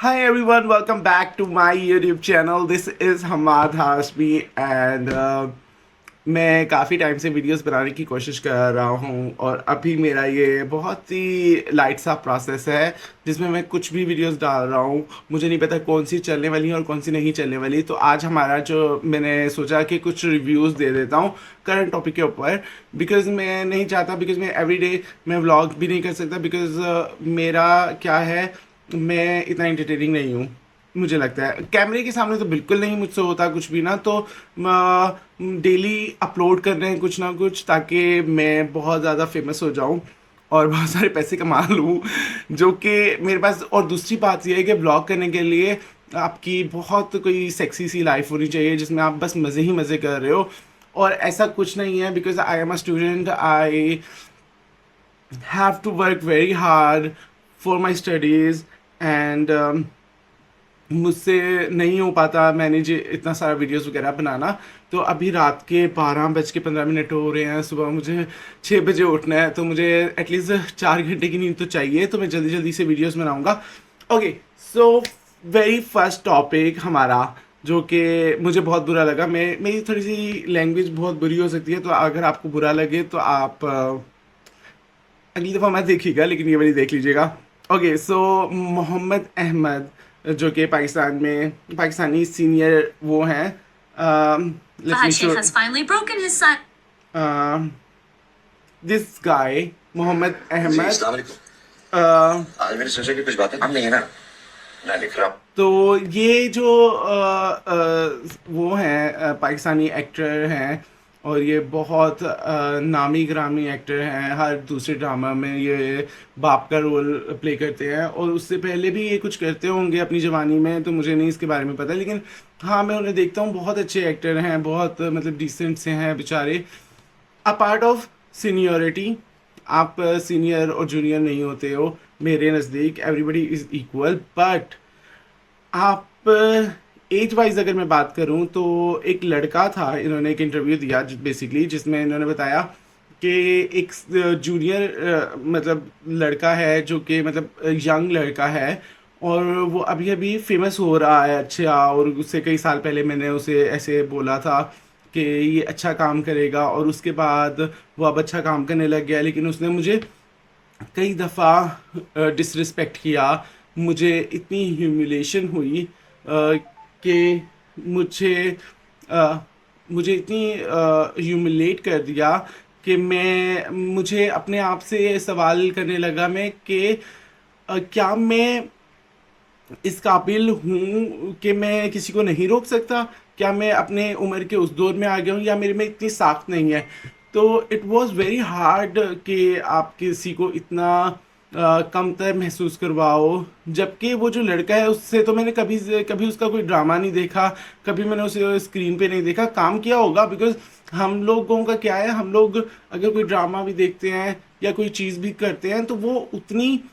Hi everyone, welcome back to my YouTube channel. This is Hamad Hashmi and मैं काफ़ी time से videos बनाने की कोशिश कर रहा हूँ और अभी मेरा ये बहुत ही लाइट सा प्रोसेस है जिसमें मैं कुछ भी वीडियोस डाल रहा हूँ। मुझे नहीं पता कौन सी चलने वाली है और कौन सी नहीं चलने वाली। तो आज हमारा जो मैंने सोचा कि कुछ रिव्यूज़ दे देता हूँ करंट टॉपिक के ऊपर, बिकॉज़ मैं नहीं चाहता, बिकॉज़ मैं एवरीडे मैं व्लॉग भी नहीं कर सकता, बिकॉज़ मेरा क्या है, मैं इतना एंटरटेनिंग नहीं हूँ। मुझे लगता है कैमरे के सामने तो बिल्कुल नहीं मुझसे होता कुछ भी ना, तो डेली अपलोड कर रहे हैं कुछ ना कुछ ताकि मैं बहुत ज़्यादा फेमस हो जाऊं और बहुत सारे पैसे कमा लूं, जो कि मेरे पास। और दूसरी बात यह है कि ब्लॉग करने के लिए आपकी बहुत कोई सेक्सी सी लाइफ होनी चाहिए जिसमें आप बस मज़े ही मज़े कर रहे हो, और ऐसा कुछ नहीं है। Because I am a student, I have to work very hard for my studies and मुझसे नहीं हो पाता मैनेज इतना सारा वीडियोस वगैरह बनाना। तो अभी रात के 12:15 हो रहे हैं, सुबह मुझे 6 बजे उठना है, तो मुझे एटलीस्ट 4 घंटे की नींद तो चाहिए। तो मैं जल्दी जल्दी से वीडियोस बनाऊंगा। Okay, so very first topic हमारा, जो कि मुझे बहुत बुरा लगा। मेरी थोड़ी सी लैंग्वेज बहुत बुरी हो सकती है, तो अगर आपको बुरा लगे तो आप अगली दफ़ा मत देखिएगा, लेकिन ये वाली देख लीजिएगा। ओके, सो मोहम्मद अहमद, जो कि पाकिस्तान में पाकिस्तानी सीनियर वो हैं। Let me show has finally broken his son. This guy Mohammad ji, Ahmed. अस्सलाम वालेकुम। आज मैंने सोचा कि कुछ बातें हम नहीं है ना, मैं लिख रहा हूँ। तो ये जो वो हैं पाकिस्तानी एक्टर हैं, और ये बहुत नामी ग्रामी एक्टर हैं। हर दूसरे ड्रामा में ये बाप का रोल प्ले करते हैं, और उससे पहले भी ये कुछ करते होंगे अपनी जवानी में, तो मुझे नहीं इसके बारे में पता। लेकिन हाँ, मैं उन्हें देखता हूँ, बहुत अच्छे एक्टर हैं, बहुत मतलब डिसेंट से हैं बेचारे। अपार्ट ऑफ सीनियरिटी, आप सीनियर और जूनियर नहीं होते हो मेरे नज़दीक, एवरीबडी इज़ इक्वल। बट आप एज वाइज अगर मैं बात करूं तो एक लड़का था, इन्होंने एक इंटरव्यू दिया बेसिकली, जिसमें इन्होंने बताया कि एक जूनियर मतलब लड़का है, जो कि मतलब यंग लड़का है, और वो अभी अभी फेमस हो रहा है अच्छा। और उससे कई साल पहले मैंने उसे ऐसे बोला था कि ये अच्छा काम करेगा, और उसके बाद वो अब अच्छा काम करने लग गया। लेकिन उसने मुझे कई दफ़ा डिसरिस्पेक्ट किया, मुझे इतनी ह्यूमिलेशन हुई कि मुझे अ, मुझे इतनी ह्यूमिलेट कर दिया कि मुझे अपने आप से सवाल करने लगा मैं कि क्या मैं इस काबिल हूँ कि मैं किसी को नहीं रोक सकता? क्या मैं अपने उम्र के उस दौर में आ गया हूँ, या मेरे में इतनी साख्त नहीं है? तो इट वाज़ वेरी हार्ड कि आप किसी को इतना कमतर महसूस करवाओ, जबकि वो जो लड़का है उससे तो मैंने कभी कभी उसका कोई ड्रामा नहीं देखा, कभी मैंने उसे स्क्रीन पे नहीं देखा। काम किया होगा, बिकॉज हम लोगों का क्या है, हम लोग अगर कोई ड्रामा भी देखते हैं या कोई चीज़ भी करते हैं, तो वो उतनी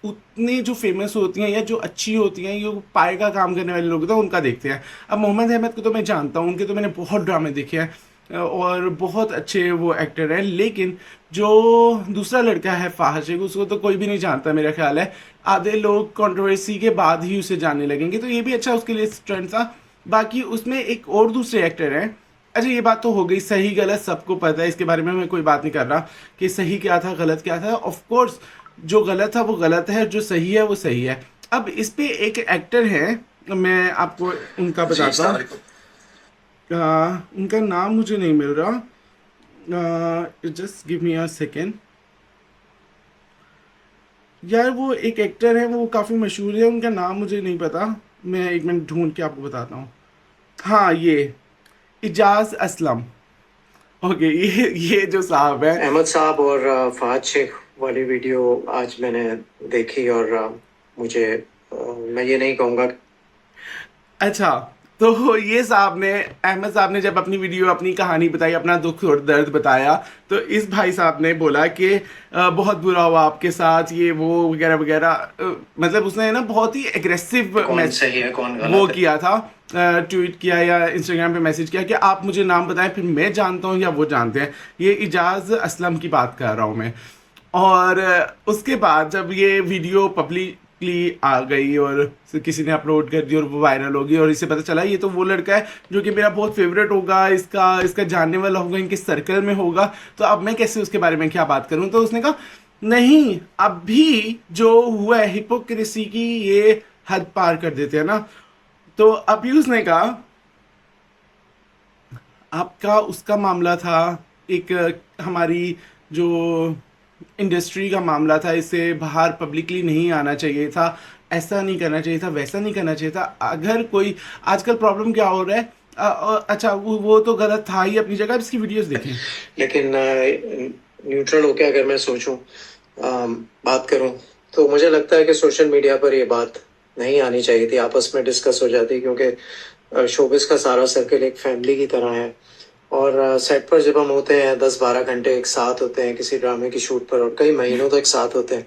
उतनी जो फेमस होती हैं या जो अच्छी होती हैं, ये पाए का काम करने वाले लोग होते हैं, उनका देखते हैं। अब मोहम्मद अहमद को तो मैं जानता हूँ, उनके तो मैंने बहुत ड्रामे देखे हैं और बहुत अच्छे वो एक्टर हैं। लेकिन जो दूसरा लड़का है फाहा शेख, उसको तो कोई भी नहीं जानता मेरा ख्याल है। आधे लोग कंट्रोवर्सी के बाद ही उसे जानने लगेंगे, तो ये भी अच्छा उसके लिए स्टंट था। बाकी उसमें एक और दूसरे एक्टर हैं। अच्छा, ये बात तो हो गई, सही गलत सबको पता है, इसके बारे में मैं कोई बात नहीं कर रहा कि सही क्या था गलत क्या था। ऑफ कोर्स जो गलत था वो गलत है, जो सही है वो सही है। अब इस पे एक एक्टर है, मैं आपको उनका जी, बताता अस्सलाम हूँ। वालेकुम। उनका नाम मुझे नहीं मिल रहा, just give me a second. यार वो एक एक्टर है, वो काफ़ी मशहूर है, उनका नाम मुझे नहीं पता। मैं एक मिनट ढूंढ के आपको बताता हूँ। हाँ, ये इजाज असलम। ओके, ये जो साहब है। अहमद साहब और फहद शेख वाली वीडियो आज मैंने देखी और मुझे मैं ये नहीं कहूँगा। अच्छा, तो ये साहब ने, अहमद साहब ने जब अपनी वीडियो अपनी कहानी बताई, अपना दुख और दर्द बताया, तो इस भाई साहब ने बोला कि बहुत बुरा हुआ आपके साथ, ये वो वगैरह वगैरह। मतलब उसने ना बहुत ही एग्रेसिव कौन सही है कौन वो गलत है। किया था, ट्वीट किया या इंस्टाग्राम पे मैसेज किया कि आप मुझे नाम बताएं, फिर मैं जानता हूँ या वो जानते हैं। ये इजाज़ असलम की बात कर रहा हूँ मैं। और उसके बाद जब ये वीडियो पब्लिकली आ गई और किसी ने अपलोड कर दी और वो वायरल होगी और इसे पता चला ये तो वो लड़का है जो कि मेरा बहुत फेवरेट होगा, इसका जानने वाला होगा, इनके सर्कल में होगा, तो अब मैं कैसे उसके बारे में क्या बात करूं। तो उसने कहा नहीं, अभी जो हुआ है हिपोक्रेसी की ये हद पार कर देते हैं ना। तो अभी उसने कहा आपका उसका मामला था, एक हमारी जो इंडस्ट्री का मामला था, इसे बाहर पब्लिकली नहीं आना चाहिए था, ऐसा नहीं करना चाहिए था, वैसा नहीं करना चाहिए था। अगर कोई आजकल प्रॉब्लम क्या हो रहा है, अच्छा वो तो गलत था ही अपनी जगह, इसकी वीडियोस देखें। लेकिन न्यूट्रल होके अगर मैं सोचूं, बात करूं, तो मुझे लगता है कि सोशल मीडिया पर ये बात नहीं आनी चाहिए थी, आपस में डिस्कस हो जाती, क्योंकि शोबिस का सारा सर्कल एक फैमिली की तरह है। और सेट पर जब हम होते हैं 10-12 घंटे एक साथ होते हैं किसी ड्रामे की शूट पर, और कई महीनों तक साथ होते हैं,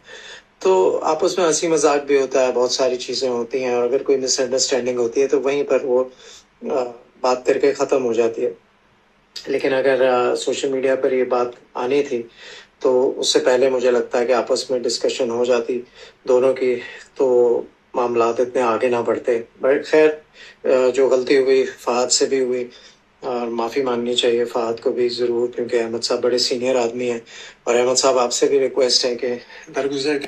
तो आपस में हंसी मजाक भी होता है, बहुत सारी चीज़ें होती हैं, और अगर कोई मिसअंडरस्टैंडिंग होती है तो वहीं पर वो बात करके ख़त्म हो जाती है। लेकिन अगर सोशल मीडिया पर ये बात आनी थी तो उससे पहले मुझे लगता है कि आपस में डिस्कशन हो जाती दोनों की, तो मामलात इतने आगे ना बढ़ते। बट खैर, जो गलती हुई फहद से भी हुई, और माफ़ी मांगनी चाहिए फहद को भी ज़रूर, क्योंकि अहमद साहब बड़े सीनियर आदमी हैं। और अहमद साहब आपसे भी रिक्वेस्ट है कि दरगुजर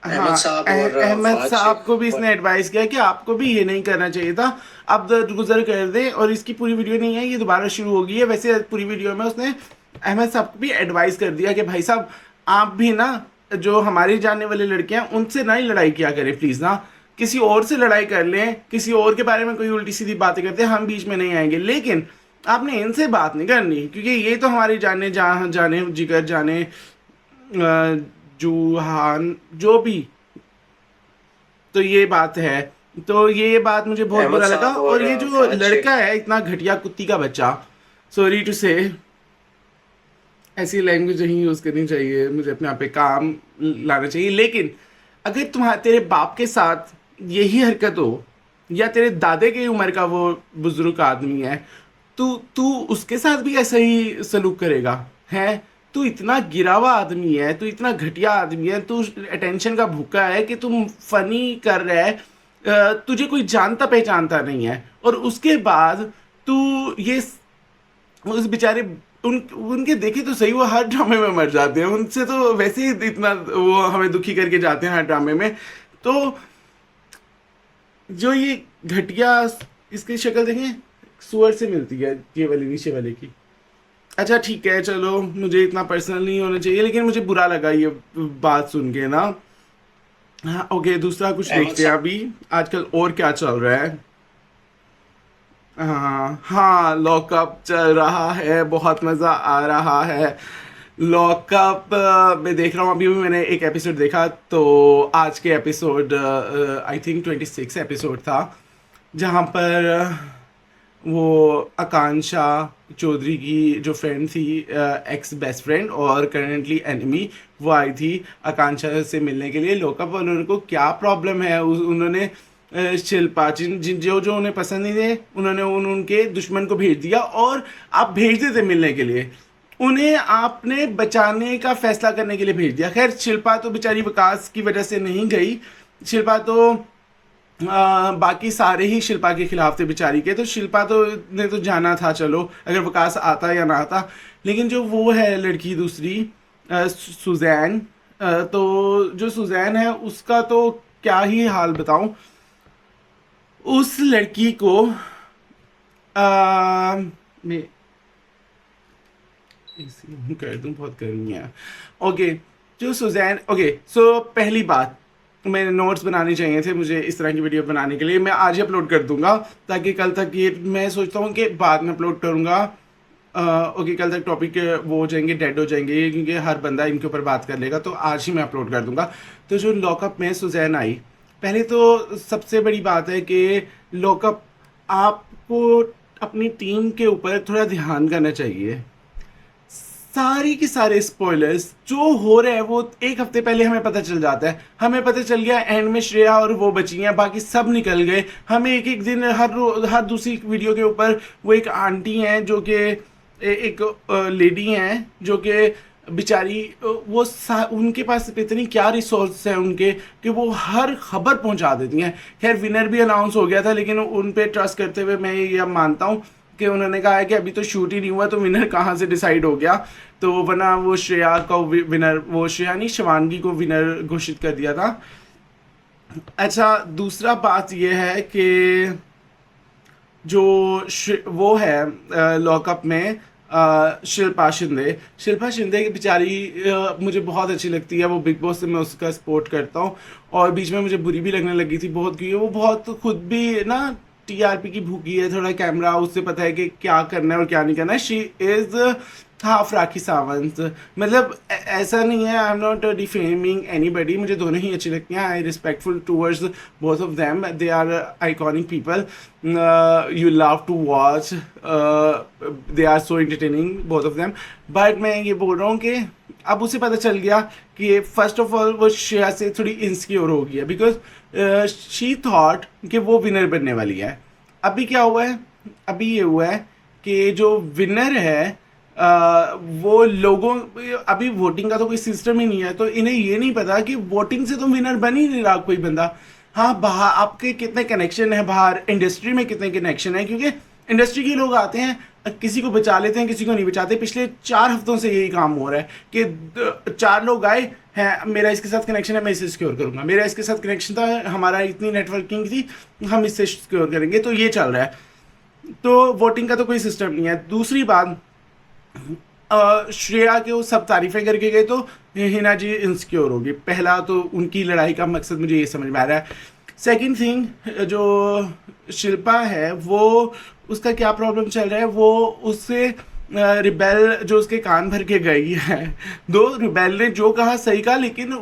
अहमद हाँ, साहब और अहमद फहद साहब को शेख भी इसने एडवाइस किया कि आपको भी ये नहीं करना चाहिए था, आप गुजर कर दें। और इसकी पूरी वीडियो नहीं है, ये दोबारा शुरू हो गई है। वैसे पूरी वीडियो में उसने अहमद साहब को भी एडवाइस कर दिया कि भाई साहब आप भी ना, जो हमारी जानने वाले लड़के हैं उनसे ना ही लड़ाई किया करें प्लीज़ ना, किसी और से लड़ाई कर लें, किसी और के बारे में कोई उल्टी सीधी बातें करते हैं, हम बीच में नहीं आएंगे, लेकिन आपने इनसे बात नहीं करनी, क्योंकि ये तो हमारी जाने जिगर जाने जूहान जो भी, तो ये बात है। तो ये बात मुझे बहुत अहमद बुरा लगा। साहब और और ये जो फहद शेख। लड़का है इतना घटिया कुत्ती का बच्चा, सॉरी टू से, ऐसी लैंग्वेज नहीं यूज़ करनी चाहिए, मुझे अपने आप पे काम लाना चाहिए। लेकिन अगर तेरे बाप के साथ यही हरकत हो, या तेरे दादे की उम्र का वो बुजुर्ग आदमी है, तू उसके साथ भी ऐसा ही सलूक करेगा है? तू इतना गिरा हुआ आदमी है, तू इतना घटिया आदमी है, तू अटेंशन का भूखा है कि तुम फनी कर रहा है, तुझे कोई जानता पहचानता नहीं है, और उसके बाद तू ये उस बेचारे उनके देखे तो सही, वो हर ड्रामे में मर जाते हैं, उनसे तो वैसे ही इतना वो हमें दुखी करके जाते हैं हर ड्रामे में। तो जो ये घटिया, इसकी शक्ल देखें, सुअर से मिलती है ये वाली नीचे वाले की। अच्छा ठीक है, चलो मुझे इतना पर्सनल नहीं होना चाहिए, लेकिन मुझे बुरा लगा ये बात सुन के ना। हाँ ओके, दूसरा कुछ देखते हैं अभी आजकल और क्या चल रहा है। हाँ, लॉकअप चल रहा है, बहुत मज़ा आ रहा है। लॉकअप मैं देख रहा हूँ, अभी भी मैंने एक एपिसोड देखा, तो आज के एपिसोड आई थिंक 26 एपिसोड था, जहाँ पर वो आकांक्षा चौधरी की जो फ्रेंड थी, एक्स बेस्ट फ्रेंड और करंटली एनिमी, वो आई थी आकांक्षा से मिलने के लिए लॉकअप। और उनको क्या प्रॉब्लम है, उन्होंने शिल्पा जो उन्हें पसंद नहीं थे, उन्होंने उनके दुश्मन को भेज दिया, और आप भेज देते मिलने के लिए, उन्हें आपने बचाने का फैसला करने के लिए भेज दिया। खैर शिल्पा तो बेचारी विकास की वजह से नहीं गई, शिल्पा तो बाकी सारे ही शिल्पा के खिलाफ थे बेचारी के, तो शिल्पा तो ने तो जाना था, चलो अगर विकास आता या ना आता। लेकिन जो वो है लड़की दूसरी सुजैन, तो जो सुजैन है उसका तो क्या ही हाल बताऊं। उस लड़की को मैं इसी कर दूं, बहुत गर्मी है। ओके, जो सुजैन, ओके सो पहली बात, मैंने नोट्स बनाने चाहिए थे मुझे इस तरह की वीडियो बनाने के लिए, मैं आज ही अपलोड कर दूंगा, ताकि कल तक ये, मैं सोचता हूँ कि बाद में अपलोड करूँगा। ओके, कल तक टॉपिक वो हो जाएंगे, डेड हो जाएंगे, क्योंकि हर बंदा इनके ऊपर बात कर लेगा, तो आज ही मैं अपलोड कर दूंगा। तो जो लॉकअप में सुजैन आई, पहले तो सबसे बड़ी बात है कि लॉकअप आपको अपनी टीम के ऊपर थोड़ा ध्यान करना चाहिए। सारी की सारे स्पॉयलर्स जो हो रहे हैं वो एक हफ्ते पहले हमें पता चल जाता है। हमें पता चल गया एंड में श्रेया और वो बची हैं, बाकी सब निकल गए। हमें एक एक दिन हर दूसरी वीडियो के ऊपर वो एक आंटी हैं जो कि एक लेडी हैं जो कि बेचारी उनके पास इतनी क्या रिसोर्स है उनके कि वो हर खबर पहुंचा देती हैं। खैर विनर भी अनाउंस हो गया था, लेकिन उन पे ट्रस्ट करते हुए मैं ये मानता हूँ कि उन्होंने कहा है कि अभी तो शूट ही नहीं हुआ तो विनर कहाँ से डिसाइड हो गया। तो वरना वो श्रेया को विनर, वो श्रेया नहीं शिवांगी को विनर घोषित कर दिया था। अच्छा, दूसरा बात ये है कि जो वो है लॉकअप में शिल्पा शिंदे की बेचारी मुझे बहुत अच्छी लगती है। वो बिग बॉस से मैं उसका सपोर्ट करता हूँ, और बीच में मुझे बुरी भी लगने लगी थी बहुत, क्योंकि वो बहुत खुद भी ना टीआरपी की भूखी है। थोड़ा कैमरा उससे पता है कि क्या करना है और क्या नहीं करना है। She is half Rakhi Sawant, मतलब ऐसा नहीं है, I am not defaming anybody, मुझे दोनों ही अच्छी लगती हैं। I respectful towards both of them, they are iconic people, you love to watch, they are so entertaining both of them. But मैं ये बोल रहा हूँ कि अब उसे पता चल गया कि फर्स्ट ऑफ ऑल वो श्रेया से थोड़ी इनसिक्योर हो गई है, बिकॉज शी थॉट कि वो विनर बनने वाली है। अभी क्या हुआ है, अभी ये हुआ है कि जो विनर है वो लोगों, अभी वोटिंग का तो कोई सिस्टम ही नहीं है, तो इन्हें ये नहीं पता कि वोटिंग से तो विनर बन ही नहीं रहा कोई बंदा। हाँ, बाहर आपके कितने कनेक्शन है, बाहर इंडस्ट्री में कितने कनेक्शन है, क्योंकि इंडस्ट्री के लोग आते हैं, किसी को बचा लेते हैं, किसी को नहीं बचाते। पिछले 4 हफ्तों से यही काम हो रहा है कि 4 लोग आए हैं, मेरा इसके साथ कनेक्शन है, मैं इसे सिक्योर करूंगा, मेरा इसके साथ कनेक्शन था, हमारा इतनी नेटवर्किंग थी, हम इससे सिक्योर करेंगे। तो ये चल रहा है, तो वोटिंग का तो कोई सिस्टम नहीं है। दूसरी बात, श्रेया के वो सब तारीफें करके गए तो हिना जी इनसिक्योर होगी। पहला तो उनकी लड़ाई का मकसद मुझे ये समझ में आ रहा है। सेकंड थिंग, जो शिल्पा है वो, उसका क्या प्रॉब्लम चल रहा है, वो उससे रिबेल जो उसके कान भर के गई है, दो रिबेल ने जो कहा सही कहा, लेकिन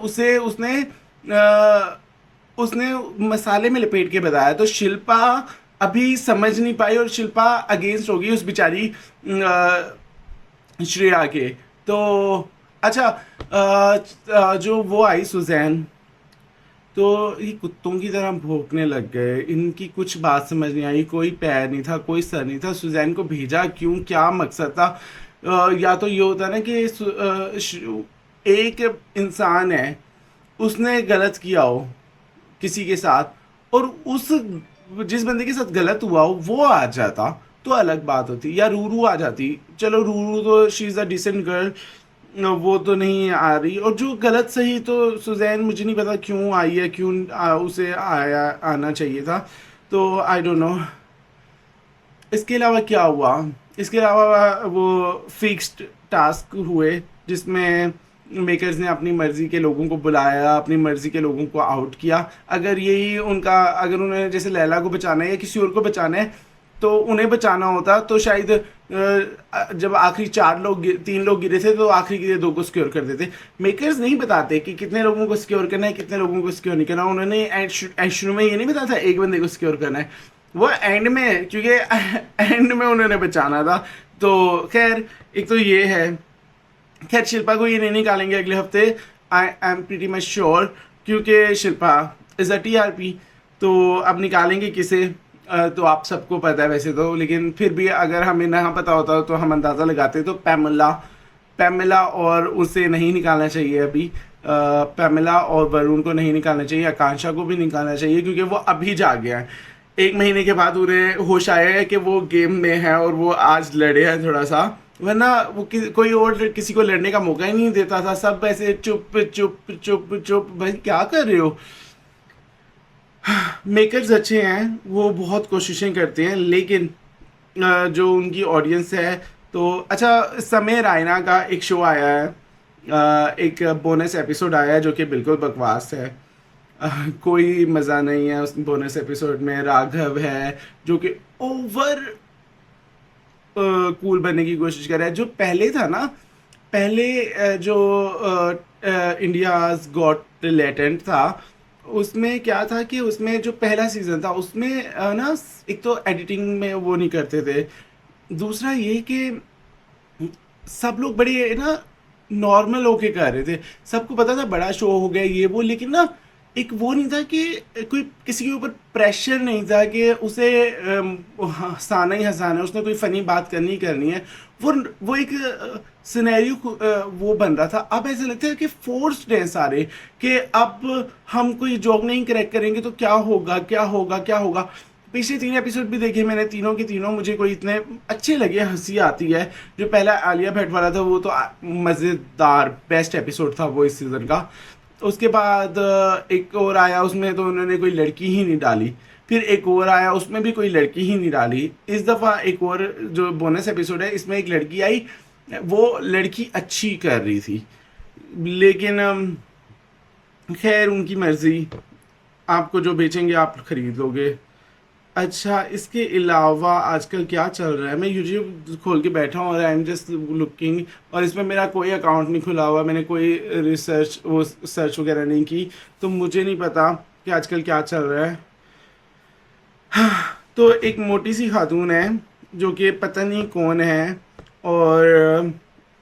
उसने मसाले में लपेट के बताया, तो शिल्पा अभी समझ नहीं पाई और शिल्पा अगेंस्ट होगी उस बेचारी श्रेया के। तो अच्छा, जो वो आई सुजैन, तो ये कुत्तों की तरह भौंकने लग गए, इनकी कुछ बात समझ नहीं आई, कोई पैर नहीं था, कोई सर नहीं था। सुजैन को भेजा क्यों, क्या मकसद था? या तो ये होता ना कि एक इंसान है, उसने गलत किया हो किसी के साथ, और उस जिस बंदे के साथ गलत हुआ हो वो आ जाता तो अलग बात होती, या रूरू आ जाती। चलो रूरू तो she is a decent girl, वो तो नहीं आ रही, और जो गलत सही तो सुजैन मुझे नहीं पता क्यों आई है, क्यों उसे आना चाहिए था, तो आई डोंट नो। इसके अलावा क्या हुआ, इसके अलावा वो फिक्स्ड टास्क हुए जिसमें मेकर्स ने अपनी मर्जी के लोगों को बुलाया, अपनी मर्जी के लोगों को आउट किया। अगर यही उनका, अगर उन्हें जैसे लैला को बचाना है या किसी और को बचाना है तो उन्हें बचाना होता, तो शायद जब आखिरी 3 लोग गिरे थे तो आखिरी के 2 को सिक्योर कर देते। मेकर्स नहीं बताते कि कितने लोगों को सिक्योर करना है, कितने लोगों को सिक्योर नहीं करना। उन्होंने शुरू में ये नहीं बताया था एक बंदे को सिक्योर करना है, वो एंड में, क्योंकि एंड में उन्होंने बचाना था। तो खैर, एक तो ये है। खैर, शिल्पा को ये नहीं निकालेंगे अगले हफ्ते, I am pretty much sure, क्योंकि शिल्पा इज़ अ टीआरपी। तो अब निकालेंगे किसे, तो आप सबको पता है वैसे तो, लेकिन फिर भी अगर हमें ना पता होता तो हम अंदाज़ा लगाते। तो पैमेला और उसे नहीं निकालना चाहिए अभी। पैमेला और वरुण को नहीं निकालना चाहिए, आकांक्षा को भी निकालना चाहिए, क्योंकि वो अभी जा गया है। 1 महीने के बाद उन्हें होश आया है कि वो गेम में है और वो आज लड़े हैं थोड़ा सा, वरना वो कोई और किसी को लड़ने का मौका ही नहीं देता था। सब ऐसे चुप चुप चुप चुप, भाई क्या कर रहे हो। मेकर्स अच्छे हैं, वो बहुत कोशिशें करते हैं, लेकिन जो उनकी ऑडियंस है तो अच्छा। समय रायना का एक शो आया है, एक बोनस एपिसोड आया है जो कि बिल्कुल बकवास है। कोई मज़ा नहीं है उस बोनस एपिसोड में। राघव है जो कि ओवर कूल बनने की कोशिश कर रहा है। जो पहले था ना, पहले जो इंडियाज़ गॉट टैलेंट था, उसमें क्या था कि उसमें जो पहला सीज़न था उसमें ना, एक तो एडिटिंग में वो नहीं करते थे, दूसरा ये कि सब लोग बड़े ना नॉर्मल होके कर रहे थे। सबको पता था बड़ा शो हो गया ये वो, लेकिन ना एक वो नहीं था कि कोई किसी के ऊपर प्रेशर नहीं था कि उसे हंसाना ही हंसाना है, उसने कोई फनी बात करनी ही करनी है। वो एक सिनेरियो वो बन रहा था। अब ऐसा लगता है कि फोर्स्ड है सारे, कि अब हम कोई जॉब नहीं क्रैक करेंगे तो क्या होगा क्या होगा क्या होगा। पिछले 3 एपिसोड भी देखे मैंने, तीनों के तीनों मुझे कोई इतने अच्छे लगे, हंसी आती है। जो पहला आलिया भट्ट वाला था वो तो मज़ेदार बेस्ट एपिसोड था वो इस सीज़न का। उसके बाद एक और आया, उसमें तो उन्होंने कोई लड़की ही नहीं डाली। फिर एक और आया, उसमें भी कोई लड़की ही नहीं डाली। इस दफ़ा एक और जो बोनस एपिसोड है इसमें एक लड़की आई, वो लड़की अच्छी कर रही थी, लेकिन खैर उनकी मर्ज़ी, आपको जो बेचेंगे आप खरीद लोगे। अच्छा, इसके अलावा आजकल क्या चल रहा है? मैं यूट्यूब खोल के बैठा हूँ और आई एम जस्ट लुकिंग, और इसमें मेरा कोई अकाउंट नहीं खुला हुआ, मैंने कोई रिसर्च वो सर्च वगैरह नहीं की, तो मुझे नहीं पता कि आजकल क्या चल रहा है। तो एक मोटी सी खातून है जो कि पता नहीं कौन है, और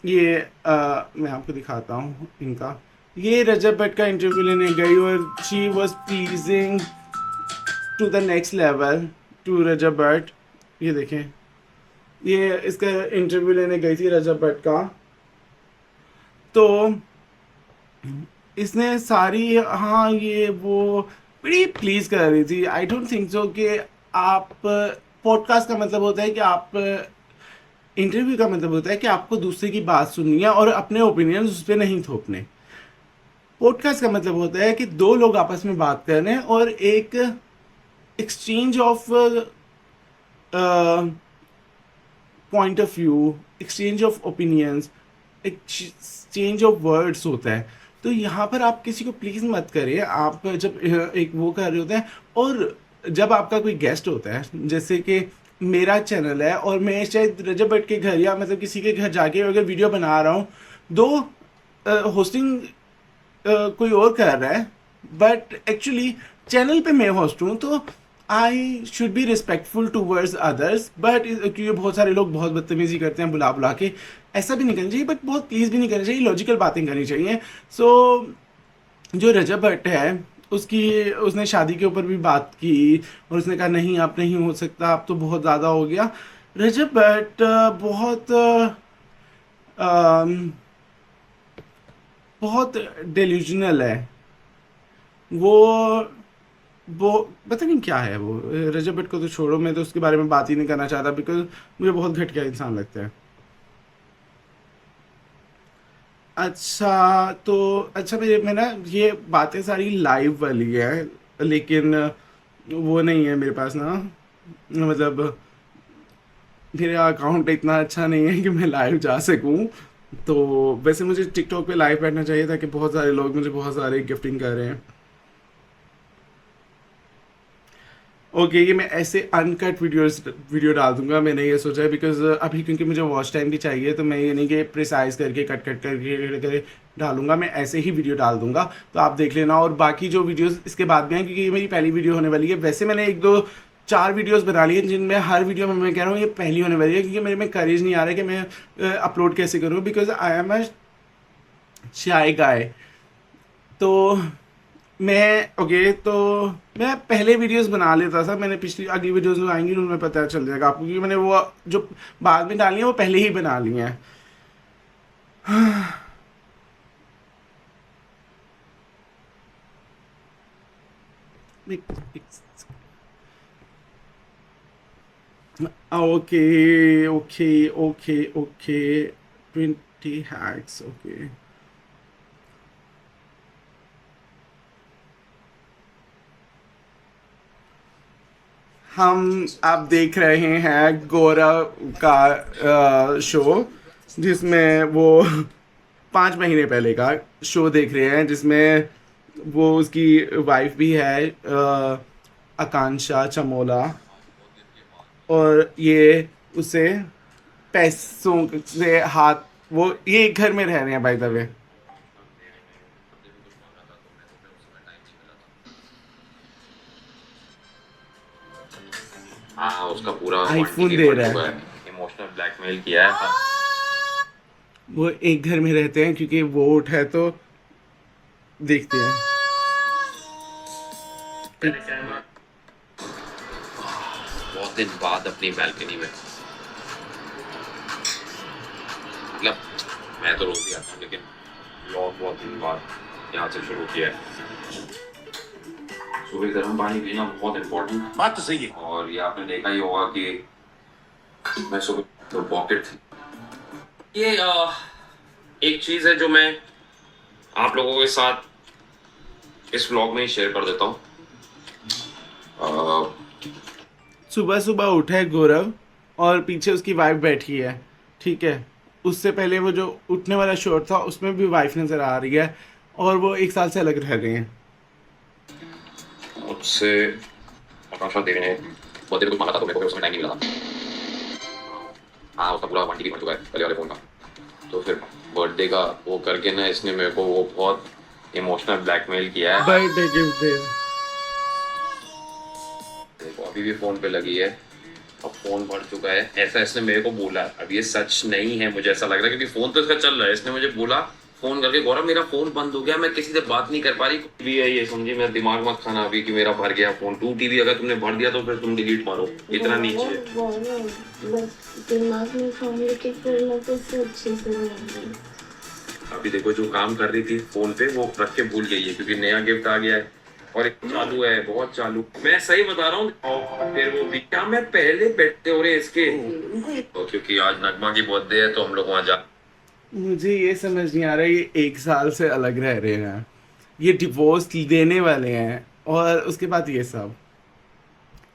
ये मैं आपको दिखाता हूँ इनका। ये रजब भट्ट का इंटरव्यू लेने गई और she was pleasing to the next level to Rajab Bhatt. ये देखें, ये इसका इंटरव्यू लेने गई थी रजब भट्ट का, तो इसने सारी, हाँ ये वो बड़ी प्लीज कर रही थी। आई डोंट थिंक सो कि आप, पॉडकास्ट का मतलब होता है कि आप, इंटरव्यू का मतलब होता है कि आपको दूसरे की बात सुननी है और अपने ओपिनियन उस पर नहीं थोपने। पॉडकास्ट का मतलब होता है कि दो लोग आपस में बात कर रहे हैं और एक exchange of point of view, exchange of opinions, exchange of words होता है। तो यहाँ पर आप किसी को प्लीज़ मत करिए। आप जब एक वो कर रहे होते हैं, और जब आपका कोई गेस्ट होता है, जैसे कि मेरा चैनल है और मैं शायद रजब भट्ट के घर या मतलब किसी के घर जाके अगर वीडियो बना रहा हूँ, दो होस्टिंग कोई और कर रहा है, बट एक्चुअली चैनल पे मैं होस्ट हूँ, तो I should be respectful towards others. But क्योंकि बहुत सारे लोग बहुत बदतमीजी करते हैं बुला बुला के, ऐसा भी नहीं करना चाहिए, बट बहुत प्लीज़ भी नहीं करना चाहिए, लॉजिकल बातें करनी चाहिए। सो जो रजब भट्ट है, उसने शादी के ऊपर भी बात की और उसने कहा नहीं आप नहीं हो सकता, आप तो बहुत ज़्यादा हो गया। रजब भट्ट बहुत डेल्यूजनल है। वो वो पता नहीं क्या है वो। रजब भट्ट को तो छोड़ो, मैं तो उसके बारे में बात ही नहीं करना चाहता, बिकॉज मुझे बहुत घटिया इंसान लगता है। अच्छा तो अच्छा, मैं ना ये बातें सारी लाइव वाली है, लेकिन वो नहीं है मेरे पास ना, मतलब मेरा अकाउंट इतना अच्छा नहीं है कि मैं लाइव जा सकूं। तो वैसे मुझे टिकटॉक पे लाइव बैठना चाहिए था, कि बहुत सारे लोग मुझे बहुत सारे गिफ्टिंग कर रहे हैं। ओके, ये मैं ऐसे अनकट वीडियो डाल दूंगा, मैंने ये सोचा है, बिकॉज अभी क्योंकि मुझे वॉच टाइम भी चाहिए, तो मैं ये नहीं कि प्रिसाइज करके कट कट करके डालूंगा, मैं ऐसे ही वीडियो डाल दूंगा, तो आप देख लेना। और बाकी जो वीडियोस इसके बाद में हैं, क्योंकि ये मेरी पहली वीडियो होने वाली है। वैसे मैंने 1 2 4 वीडियोस बना ली हैं, जिनमें हर वीडियो में मैं कह रहा हूँ ये पहली होने वाली है, क्योंकि मेरे में करेज नहीं आ रहा है कि मैं अपलोड कैसे करूँ, बिकॉज आई एम अ शाय गाय। तो तो मैं पहले वीडियोस बना लेता था, मैंने पिछली अगली वीडियोस में आएंगी उनमें पता चल जाएगा आपको, क्योंकि मैंने वो जो बाद में डाली है वो पहले ही बना ली हैं। Okay okay okay okay, 20 hacks, okay. हम आप देख रहे हैं गौरव का शो, जिसमें वो 5 महीने पहले का शो देख रहे हैं, जिसमें वो उसकी वाइफ भी है आकांक्षा चमोला, और ये उसे पैसों से हाथ, वो ये एक घर में रह रहे हैं बाय द वे। हाँ, उसका पूरा आईफोन टिकट दे फट रहा चुका है। है, इमोशनल ब्लैकमेल किया है। वो एक घर में रहते हैं क्योंकि वोट है, तो देखते हैं। बहुत दिन बाद अपनी बैल्कनी में, मतलब मैं तो रोज ही आता हूँ, लेकिन व्लॉग बहुत दिन बाद यहाँ से शुरू किया है। सुबह गर्म पानी पीना बहुत इम्पोर्टेंट बात तो सही है। और ये आपने देखा ही होगा कि मैं सुबह तो पॉकेट थी। ये एक चीज़ है जो मैं आप लोगों के साथ इस व्लॉग में ही शेयर कर देता हूँ। सुबह सुबह उठा है गौरव और पीछे उसकी वाइफ बैठी है, ठीक है। उससे पहले वो जो उठने वाला शॉट था उसमें भी वाइफ नज़र आ रही है और वो 1 साल से अलग रह रहे हैं। मुझसे आकांक्षा देवी ने बहुत देर कुछ मांगा था, तो मेरे को उसमें टाइम नहीं मिला था। हाँ, उसका पूरा 1 TB बन चुका है पहले वाले फ़ोन का। तो फिर बर्थडे का वो करके ना इसने मेरे को वो बहुत इमोशनल ब्लैकमेल किया है। बर्थडे गिफ्ट दे। देखो अभी भी फ़ोन पे लगी है, अब फ़ोन भर चुका है, ऐसा इसने मेरे को बोला। अब ये सच नहीं है, मुझे ऐसा लग रहा है, क्योंकि फ़ोन तो इसका चल रहा है। इसने मुझे बोला फ़ोन करके, गौरव मेरा फ़ोन बंद हो गया, मैं किसी से बात नहीं कर पा रही। भी है ये, समझी, मेरा दिमाग मत खाना अभी कि मेरा भर गया फ़ोन। 2 TB अगर तुमने भर दिया तो फिर तुम डिलीट मारो, इतना नीचे। दिमाग में फोन लेके फिर से अच्छे से रहेंगे। अभी देखो जो काम कर रही थी फ़ोन पे वो रख के भूल गई है, क्योंकि नया गिफ्ट आ गया है और एक चालू है, बहुत चालू। मैं सही बता रहा हूँ। और फिर वो भी क्या, मैं पहले बैठते हो रहे इसके तो, क्योंकि आज नगमा की बर्थडे है तो हम लोग वहाँ जा। मुझे ये समझ नहीं आ रहा, ये 1 साल से अलग रह रहे हैं, ये डिवोर्स देने वाले हैं और उसके बाद ये सब।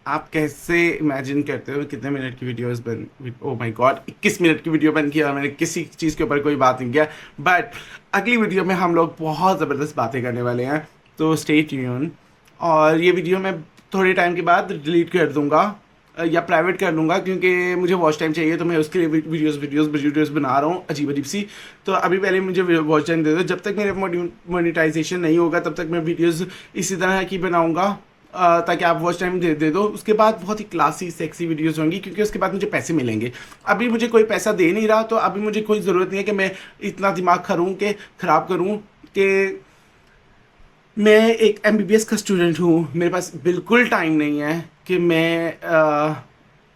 आप कैसे इमेजिन करते हो कितने मिनट की वीडियोस बन, ओ माय गॉड, 21 मिनट की वीडियो बन की और मैंने किसी चीज़ के ऊपर कोई बात नहीं किया। बट अगली वीडियो में हम लोग बहुत ज़बरदस्त बातें करने वाले हैं, तो स्टे ट्यून। और ये वीडियो मैं थोड़े टाइम के बाद डिलीट कर दूंगा या प्राइवेट कर लूँगा, क्योंकि मुझे वॉच टाइम चाहिए, तो मैं उसके लिए वीडियोस बना रहा हूँ अजीब अजीब सी। तो अभी पहले मुझे वॉच टाइम दे दो, जब तक मेरे मोनेटाइजेशन नहीं होगा तब तक मैं वीडियोस इसी तरह की बनाऊँगा, ताकि आप वॉच टाइम दे दो। उसके बाद बहुत ही क्लासी सेक्सी वीडियोस होंगी, क्योंकि उसके बाद मुझे पैसे मिलेंगे। अभी मुझे कोई पैसा दे नहीं रहा, तो अभी मुझे कोई ज़रूरत नहीं है कि मैं इतना दिमाग ख़राब करूँ कि मैं एक MBBS का स्टूडेंट हूँ, मेरे पास बिल्कुल टाइम नहीं है कि मैं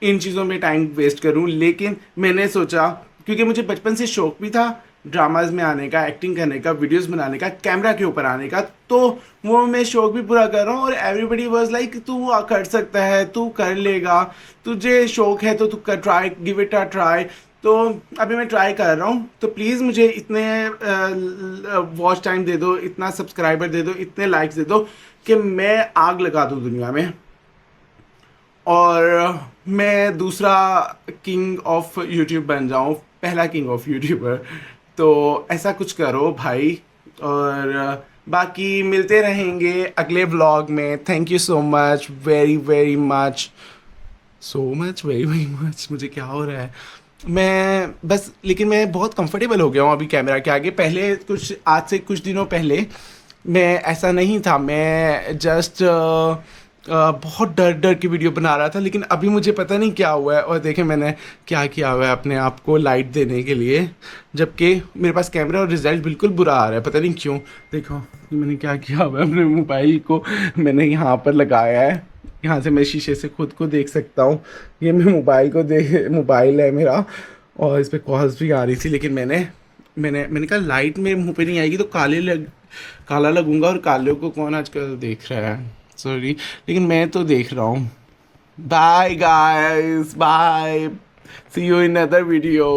इन चीज़ों में टाइम वेस्ट करूँ। लेकिन मैंने सोचा, क्योंकि मुझे बचपन से शौक भी था ड्रामाज में आने का, एक्टिंग करने का, वीडियोस बनाने का, कैमरा के ऊपर आने का, तो वो मैं शौक भी पूरा कर रहा हूँ। और एवरीबडी वाज लाइक तू कर सकता है, तू कर लेगा, तुझे शौक है तो तू कर, try, give it a try. तो अभी मैं ट्राई कर रहा हूँ, तो प्लीज़ मुझे इतने वॉच टाइम दे दो, इतना सब्सक्राइबर दे दो, इतने लाइक्स दे दो कि मैं आग लगा दूँ दुनिया में और मैं दूसरा किंग ऑफ यूट्यूब बन जाऊँ, पहला किंग ऑफ यूट्यूबर। तो ऐसा कुछ करो भाई, और बाकी मिलते रहेंगे अगले व्लॉग में। Thank you so much, very very much, very very much. मुझे क्या हो रहा है, मैं बस, लेकिन मैं बहुत कंफर्टेबल हो गया हूँ अभी कैमरा के आगे। पहले आज से कुछ दिनों पहले मैं ऐसा नहीं था, मैं जस्ट बहुत डर डर की वीडियो बना रहा था। लेकिन अभी मुझे पता नहीं क्या हुआ है, और देखें मैंने क्या किया हुआ है अपने आप को लाइट देने के लिए, जबकि मेरे पास कैमरा और रिजल्ट बिल्कुल बुरा आ रहा है, पता नहीं क्यों। देखो मैंने क्या किया हुआ है, अपने मोबाइल को मैंने यहाँ पर लगाया है, यहाँ से मैं शीशे से खुद को देख सकता हूँ। ये मैं मोबाइल है मेरा, और इस पर कॉल्स भी आ रही थी। लेकिन मैंने कहा लाइट मेरे मुंह पे नहीं आएगी तो काला लगूंगा, और काले को कौन आजकल देख रहा है, सॉरी, लेकिन मैं तो देख रहा हूँ। Bye guys, bye, see you in other video.